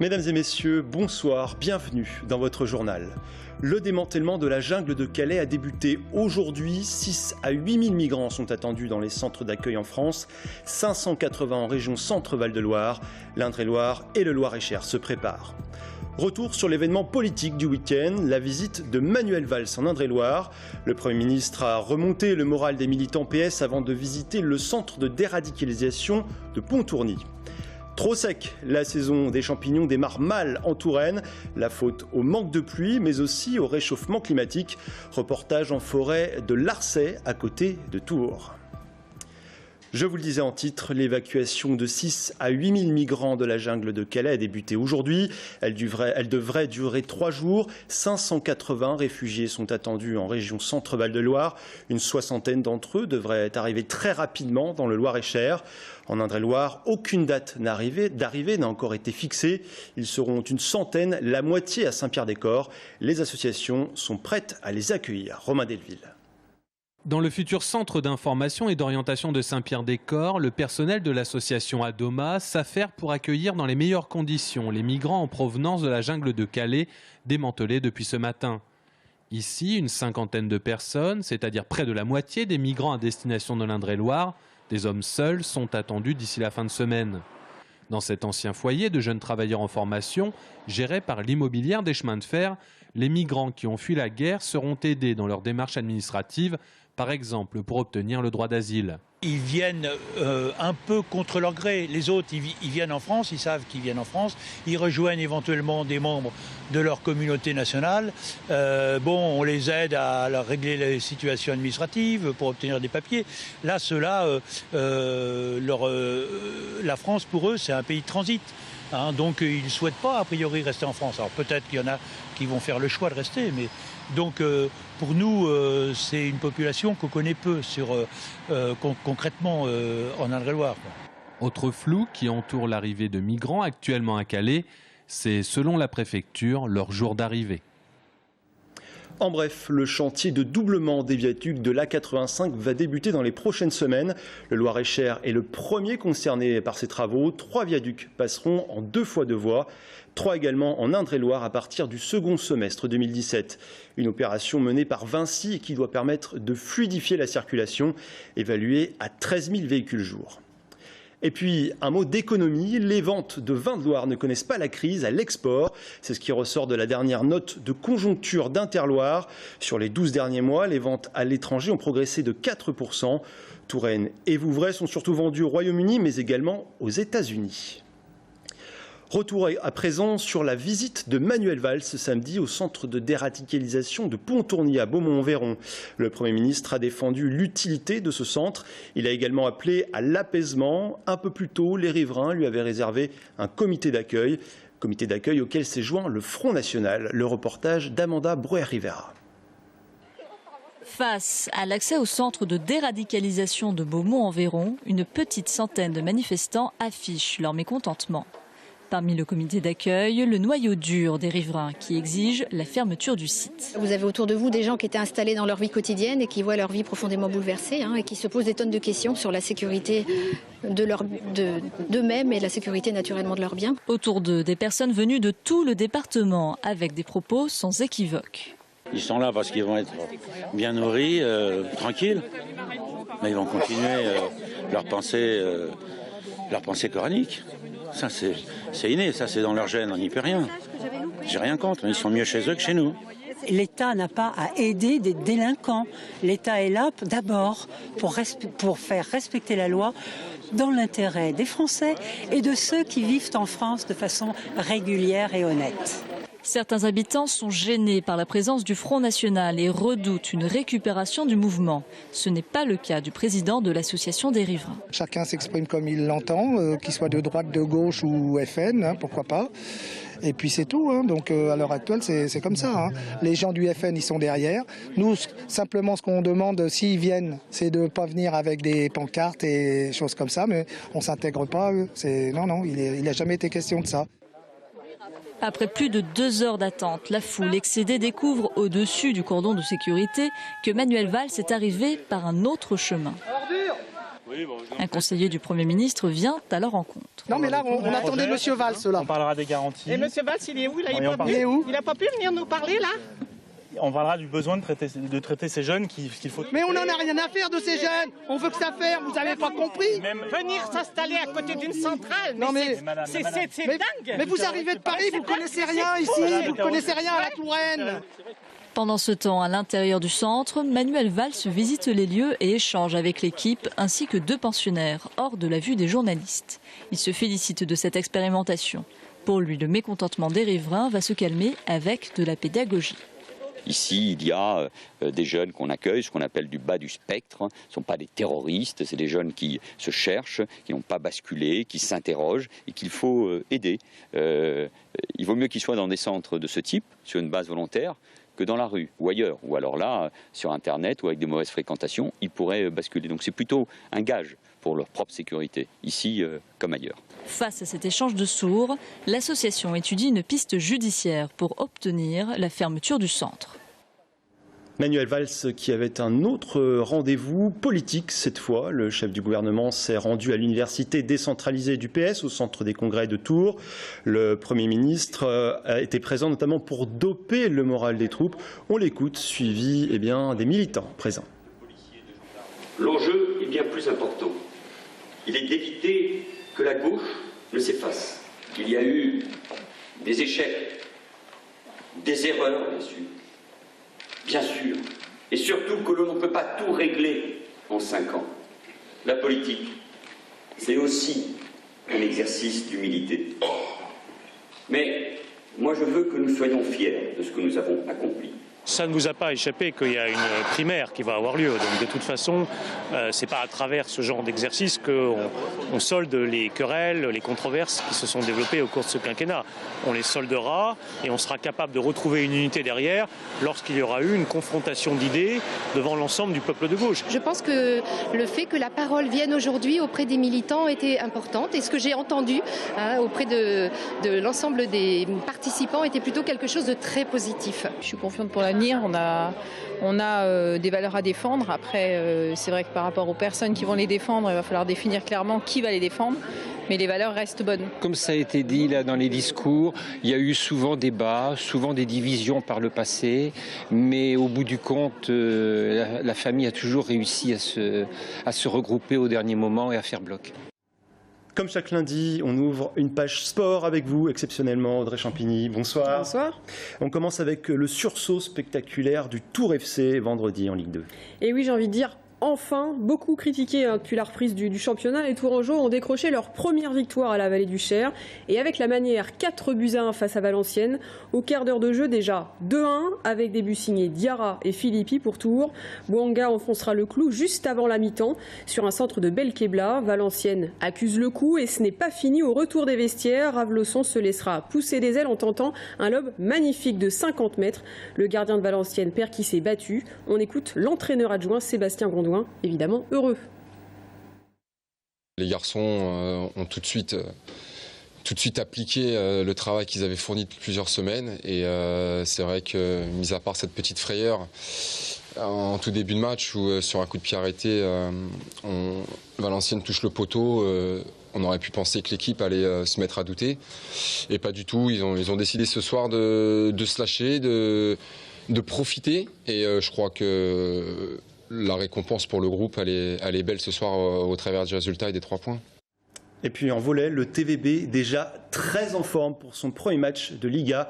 Mesdames et messieurs, bonsoir, bienvenue dans votre journal. Le démantèlement de la jungle de Calais a débuté aujourd'hui. 6 à 8 000 migrants sont attendus dans les centres d'accueil en France. 580 en région Centre-Val de Loire. L'Indre-et-Loire et le Loir-et-Cher se préparent. Retour sur l'événement politique du week-end, la visite de Manuel Valls en Indre-et-Loire. Le Premier ministre a remonté le moral des militants PS avant de visiter le centre de déradicalisation de Pontourny. Trop sec, la saison des champignons démarre mal en Touraine. La faute au manque de pluie, mais aussi au réchauffement climatique. Reportage en forêt de Larçay, à côté de Tours. Je vous le disais en titre, l'évacuation de 6 à 8 000 migrants de la jungle de Calais a débuté aujourd'hui. Elle devrait durer 3 jours. 580 réfugiés sont attendus en région Centre-Val de Loire. Une soixantaine d'entre eux devraient arriver très rapidement dans le Loir-et-Cher. En Indre-et-Loire, aucune date d'arrivée n'a encore été fixée. Ils seront une centaine, la moitié à Saint-Pierre-des-Corps. Les associations sont prêtes à les accueillir. Romain Delville. Dans le futur centre d'information et d'orientation de Saint-Pierre-des-Corps, le personnel de l'association Adoma s'affaire pour accueillir dans les meilleures conditions les migrants en provenance de la jungle de Calais, démantelée depuis ce matin. Ici, une cinquantaine de personnes, c'est-à-dire près de la moitié des migrants à destination de l'Indre-et-Loire, des hommes seuls, sont attendus d'ici la fin de semaine. Dans cet ancien foyer de jeunes travailleurs en formation, géré par l'immobilière des chemins de fer, les migrants qui ont fui la guerre seront aidés dans leur démarche administrative, par exemple pour obtenir le droit d'asile. Ils viennent un peu contre leur gré. Les autres, ils viennent en France, ils savent qu'ils viennent en France. Ils rejoignent éventuellement des membres de leur communauté nationale. On les aide à régler les situations administratives pour obtenir des papiers. Là, ceux-là, la France, pour eux, c'est un pays de transit. Donc ils ne souhaitent pas, a priori, rester en France. Alors peut-être qu'il y en a qui vont faire le choix de rester, mais donc pour nous, c'est une population qu'on connaît peu concrètement en Indre-et-Loire. Autre flou qui entoure l'arrivée de migrants actuellement à Calais, c'est selon la préfecture leur jour d'arrivée. En bref, le chantier de doublement des viaducs de l'A85 va débuter dans les prochaines semaines. Le Loir-et-Cher est le premier concerné par ces travaux. 3 viaducs passeront en 2 fois 2 voies. 3 également en Indre-et-Loire à partir du second semestre 2017. Une opération menée par Vinci qui doit permettre de fluidifier la circulation, évaluée à 13 000 véhicules jour. Et puis, un mot d'économie, les ventes de vins de Loire ne connaissent pas la crise à l'export. C'est ce qui ressort de la dernière note de conjoncture d'Interloire. Sur les 12 derniers mois, les ventes à l'étranger ont progressé de 4%. Touraine et Vouvray sont surtout vendus au Royaume-Uni, mais également aux États-Unis. Retour à présent sur la visite de Manuel Valls ce samedi au centre de déradicalisation de Pontourny à Beaumont-en-Véron. Le Premier ministre a défendu l'utilité de ce centre. Il a également appelé à l'apaisement. Un peu plus tôt, les riverains lui avaient réservé un comité d'accueil auquel s'est joint le Front National. Le reportage d'Amanda Brouwer-Rivera. Face à l'accès au centre de déradicalisation de Beaumont-en-Véron, une petite centaine de manifestants affichent leur mécontentement. Parmi le comité d'accueil, le noyau dur des riverains qui exige la fermeture du site. Vous avez autour de vous des gens qui étaient installés dans leur vie quotidienne et qui voient leur vie profondément bouleversée et qui se posent des tonnes de questions sur la sécurité d'eux-mêmes et la sécurité naturellement de leurs biens. Autour d'eux, des personnes venues de tout le département avec des propos sans équivoque. Ils sont là parce qu'ils vont être bien nourris, tranquilles, mais ils vont continuer leur pensée coranique. Ça, c'est inné, ça, c'est dans leur gène, on n'y peut rien. J'ai rien contre, ils sont mieux chez eux que chez nous. L'État n'a pas à aider des délinquants. L'État est là d'abord pour faire respecter la loi dans l'intérêt des Français et de ceux qui vivent en France de façon régulière et honnête. Certains habitants sont gênés par la présence du Front National et redoutent une récupération du mouvement. Ce n'est pas le cas du président de l'association des riverains. Chacun s'exprime comme il l'entend, qu'il soit de droite, de gauche ou FN, pourquoi pas. Et puis c'est tout, donc à l'heure actuelle c'est comme ça. Les gens du FN ils sont derrière. Nous simplement ce qu'on demande s'ils viennent c'est de ne pas venir avec des pancartes et choses comme ça, mais on ne s'intègre pas. Non, il n'a jamais été question de ça. Après plus de 2 heures d'attente, la foule excédée découvre au-dessus du cordon de sécurité que Manuel Valls est arrivé par un autre chemin. Un conseiller du Premier ministre vient à leur rencontre. Non mais là, on attendait Monsieur Valls là. On parlera des garanties. Et Monsieur Valls, il est où là? Il n'a pas pu venir nous parler là? On parlera du besoin de traiter ces jeunes qu'il faut... Mais on n'en a rien à faire de ces jeunes. On veut que ça ferme, vous avez pas compris. Venir s'installer à côté d'une centrale, c'est dingue. Mais vous arrivez de Paris, vous connaissez rien ici, vous connaissez rien à la Touraine. Pendant ce temps, à l'intérieur du centre, Manuel Valls visite les lieux et échange avec l'équipe ainsi que 2 pensionnaires, hors de la vue des journalistes. Il se félicite de cette expérimentation. Pour lui, le mécontentement des riverains va se calmer avec de la pédagogie. Ici, il y a des jeunes qu'on accueille, ce qu'on appelle du bas du spectre. Ce ne sont pas des terroristes, c'est des jeunes qui se cherchent, qui n'ont pas basculé, qui s'interrogent et qu'il faut aider. Il vaut mieux qu'ils soient dans des centres de ce type, sur une base volontaire, que dans la rue ou ailleurs. Ou alors là, sur Internet ou avec des mauvaises fréquentations, ils pourraient basculer. Donc c'est plutôt un gage pour leur propre sécurité, ici comme ailleurs. Face à cet échange de sourds, l'association étudie une piste judiciaire pour obtenir la fermeture du centre. Manuel Valls qui avait un autre rendez-vous politique cette fois. Le chef du gouvernement s'est rendu à l'université décentralisée du PS au centre des congrès de Tours. Le Premier ministre a été présent notamment pour doper le moral des troupes. On l'écoute, suivi des militants présents. L'enjeu est bien plus important. Il est d'éviter que la gauche ne s'efface. Il y a eu des échecs, des erreurs, bien sûr, et surtout que l'on ne peut pas tout régler en 5 ans. La politique, c'est aussi un exercice d'humilité. Mais moi, je veux que nous soyons fiers de ce que nous avons accompli. Ça ne vous a pas échappé qu'il y a une primaire qui va avoir lieu. Donc de toute façon, c'est pas à travers ce genre d'exercice qu'on solde les querelles, les controverses qui se sont développées au cours de ce quinquennat. On les soldera et on sera capable de retrouver une unité derrière lorsqu'il y aura eu une confrontation d'idées devant l'ensemble du peuple de gauche. Je pense que le fait que la parole vienne aujourd'hui auprès des militants était importante et ce que j'ai entendu auprès de l'ensemble des participants était plutôt quelque chose de très positif. Je suis confiante pour l'avenir, on a des valeurs à défendre. Après, c'est vrai que par rapport aux personnes qui vont les défendre, il va falloir définir clairement qui va les défendre. Mais les valeurs restent bonnes. Comme ça a été dit là dans les discours, il y a eu souvent des débats, souvent des divisions par le passé, mais au bout du compte, la famille a toujours réussi à se regrouper au dernier moment et à faire bloc. Comme chaque lundi, on ouvre une page sport avec vous, exceptionnellement, Audrey Champigny. Bonsoir. Bonsoir. On commence avec le sursaut spectaculaire du Tour FC vendredi en Ligue 2. Et oui, j'ai envie de dire, enfin, beaucoup critiqués depuis la reprise du championnat, les Tourangeaux ont décroché leur première victoire à la Vallée du Cher. Et avec la manière 4-1 face à Valenciennes, au quart d'heure de jeu déjà 2-1 avec des buts signés Diarra et Philippi pour Tours. Bouanga enfoncera le clou juste avant la mi-temps sur un centre de Belkebla. Valenciennes accuse le coup et ce n'est pas fini au retour des vestiaires. Ravlosson se laissera pousser des ailes en tentant un lob magnifique de 50 mètres. Le gardien de Valenciennes perd qui s'est battu. On écoute l'entraîneur adjoint Sébastien Gondouin. Évidemment heureux. Les garçons ont tout de suite appliqué le travail qu'ils avaient fourni depuis plusieurs semaines et c'est vrai que, mis à part cette petite frayeur en tout début de match où sur un coup de pied arrêté Valenciennes touche le poteau, on aurait pu penser que l'équipe allait se mettre à douter et pas du tout. Ils ont décidé ce soir de se lâcher, de profiter et je crois que la récompense pour le groupe, elle est belle ce soir au travers du résultat et des 3 points. Et puis en volley, le TVB déjà très en forme pour son premier match de Liga.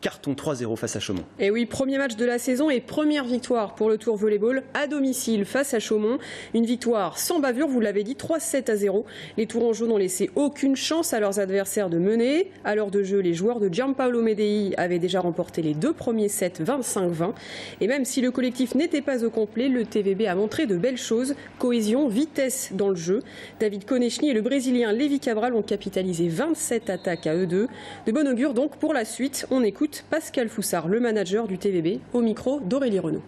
Carton 3-0 face à Chaumont. Et oui, premier match de la saison et première victoire pour le Tour Volleyball à domicile face à Chaumont. Une victoire sans bavure, vous l'avez dit, 3-7-0. Les Tourangeaux n'ont laissé aucune chance à leurs adversaires de mener. À l'heure de jeu, les joueurs de Gianpaolo Medei avaient déjà remporté les 2 premiers sets 25-20. Et même si le collectif n'était pas au complet, le TVB a montré de belles choses. Cohésion, vitesse dans le jeu. David Konechny et le Brésilien Lévi Cabral ont capitalisé 27 attaques à eux deux. De bon augure donc pour la suite. On écoute Pascal Foussard, le manager du TVB, au micro d'Aurélie Renaud.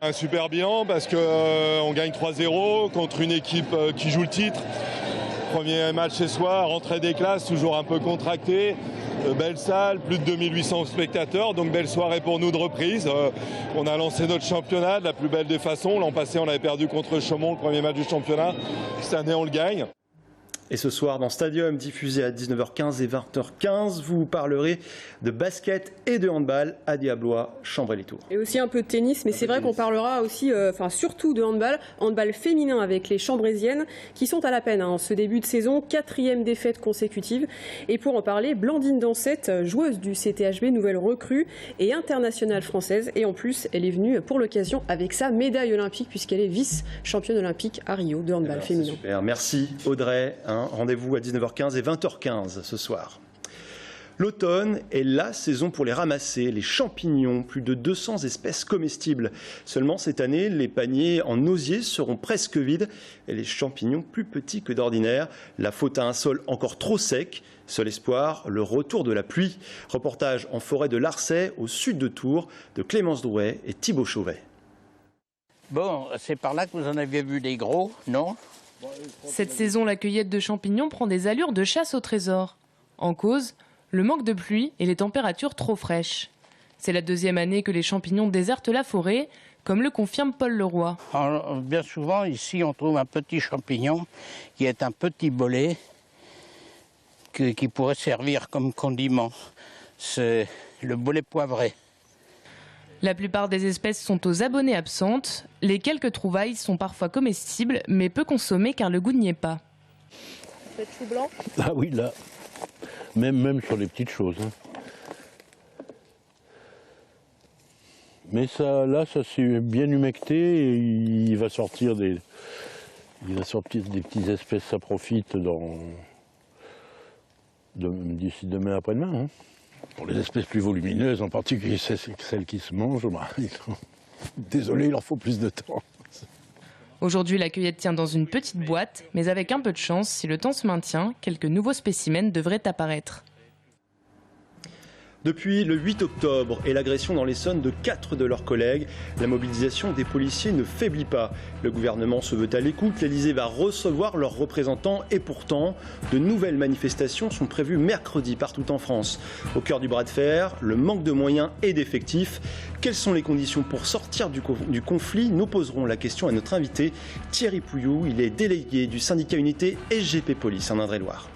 Un super bilan parce qu'on gagne 3-0 contre une équipe qui joue le titre. Premier match chez soi, rentrée des classes, toujours un peu contracté. Belle salle, plus de 2800 spectateurs, donc belle soirée pour nous de reprise. On a lancé notre championnat de la plus belle des façons. L'an passé, on avait perdu contre Chaumont le premier match du championnat. Cette année, on le gagne. Et ce soir, dans Stadium, diffusé à 19h15 et 20h15, vous parlerez de basket et de handball à Diablois, Chambray-les-Tours. Et aussi un peu de tennis, mais c'est vrai qu'on parlera aussi, surtout de handball féminin avec les Chambrésiennes qui sont à la peine en ce début de saison, 4e défaite consécutive. Et pour en parler, Blandine Dansette, joueuse du CTHB, nouvelle recrue et internationale française. Et en plus, elle est venue pour l'occasion avec sa médaille olympique puisqu'elle est vice-championne olympique à Rio de handball féminin. Super, merci Audrey. Rendez-vous à 19h15 et 20h15 ce soir. L'automne est la saison pour les ramasser, les champignons, plus de 200 espèces comestibles. Seulement cette année, les paniers en osier seront presque vides et les champignons plus petits que d'ordinaire. La faute à un sol encore trop sec. Seul espoir, le retour de la pluie. Reportage en forêt de Larçay, au sud de Tours, de Clémence Drouet et Thibaut Chauvet. Bon, c'est par là que vous en aviez vu des gros, non ? Cette saison, la cueillette de champignons prend des allures de chasse au trésor. En cause, le manque de pluie et les températures trop fraîches. C'est la 2e année que les champignons désertent la forêt, comme le confirme Paul Leroy. Alors, bien souvent, ici, on trouve un petit champignon qui est un petit bolet qui pourrait servir comme condiment. C'est le bolet poivré. La plupart des espèces sont aux abonnés absentes. Les quelques trouvailles sont parfois comestibles, mais peu consommées car le goût n'y est pas. Le chou blanc ? Ah oui, là. Même sur les petites choses. Hein. Mais ça, là, ça s'est bien humecté et il va sortir des petites espèces, ça profite d'ici demain après-demain. Hein. Pour les espèces plus volumineuses, en particulier celles qui se mangent, désolé, il leur faut plus de temps. Aujourd'hui, la cueillette tient dans une petite boîte, mais avec un peu de chance, si le temps se maintient, quelques nouveaux spécimens devraient apparaître. Depuis le 8 octobre et l'agression dans l'Essonne de 4 de leurs collègues, la mobilisation des policiers ne faiblit pas. Le gouvernement se veut à l'écoute, l'Élysée va recevoir leurs représentants et pourtant, de nouvelles manifestations sont prévues mercredi partout en France. Au cœur du bras de fer, le manque de moyens et d'effectifs. Quelles sont les conditions pour sortir du conflit ? Nous poserons la question à notre invité Thierry Pouillou. Il est délégué du syndicat Unité SGP Police en Indre-et-Loire.